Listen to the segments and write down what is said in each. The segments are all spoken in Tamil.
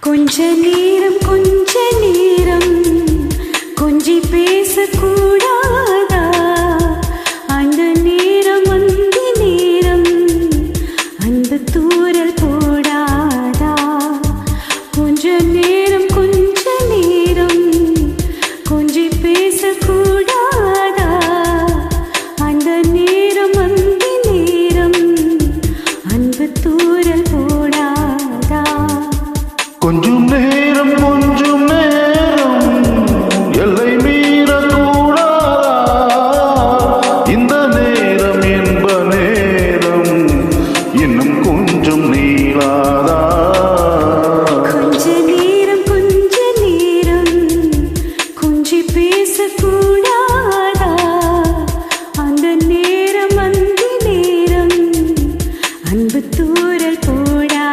கொஞ்ச நேரம் கொஞ்சி பேசக்கூடாதா? அந்த நேரம் அந்தி நேரம் அன்பு தூரல் போடாதா? கொஞ்ச நேரம் கொஞ்சி பேசக்கூடாதா? அந்த நேரம் அந்தி நேரம் அன்பு தூரல் போடாதா? கொஞ்சம் நேரம் எல்லை மீறக்கூடாதா? இந்த நேரம் என்ப நேரம் இன்னும் கொஞ்சம் நீளாதா? கொஞ்ச நேரம் கொஞ்சி பேசக்கூடாதா? அந்த நேரம் அந்தி நேரம் அன்பு தூரல் போடாதா?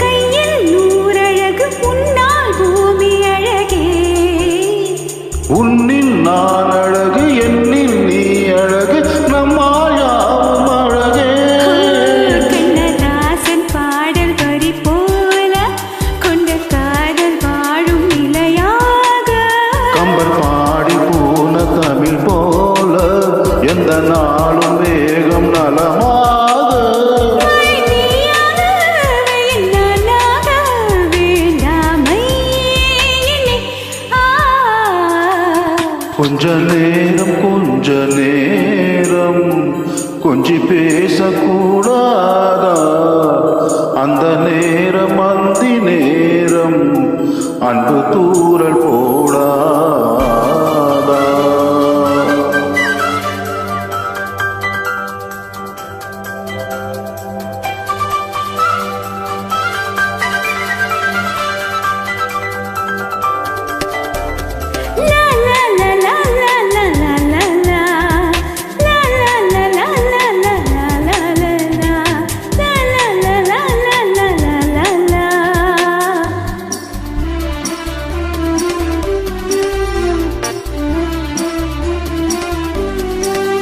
கையில் நூறழகு உன்னால் பூமி அழகே. உன்னில் நான் அழகு, என்னில் நீ அழகு, நம்மால் யாவும் அழகே. கண்ணதாசன் பாடல் வரி போல கொண்ட காதல் வாழும் நிலையாக. கம்பர் பாடி போன தமிழ் போல எந்த நாளும் வேகம் நலமாக. கொஞ்ச நேரம் கொஞ்சி பேசக்கூடாதா? அந்த நேரம் அந்தி நேரம் அன்பு தூரல் போடாதா?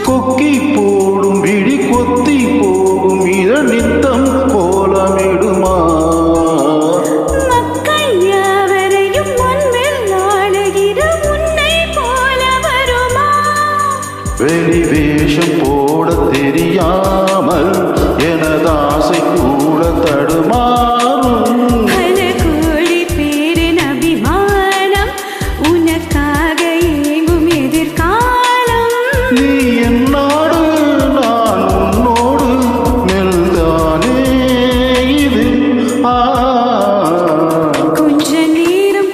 கொக்கி போடும் விழி கொத்தி போகும் இதழ் நித்தம் கோலமிடுமா? மக்கள் யாவரையும் முன்பில் நாடுகிற உன்னை போல வருமா? வெளி வேஷம் போட தெரியாமல் எனது ஆசை கூட தடுமாறும். பல கோடி பேரின் அபிமானம் உனக்காக ஏங்கும் எதிர்காலம். நீ என்னோடு நான் உன்னோடு மெல்தானே இது. கொஞ்ச நேரம்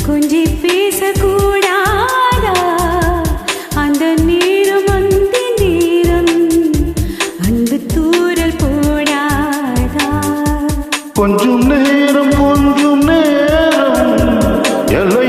கொஞ்சி பேசக்கூடாதா? அந்த நேரம் அந்தி நேரம் அன்பு தூரல் போடாதா? கொஞ்சம் நேரம் எல்லை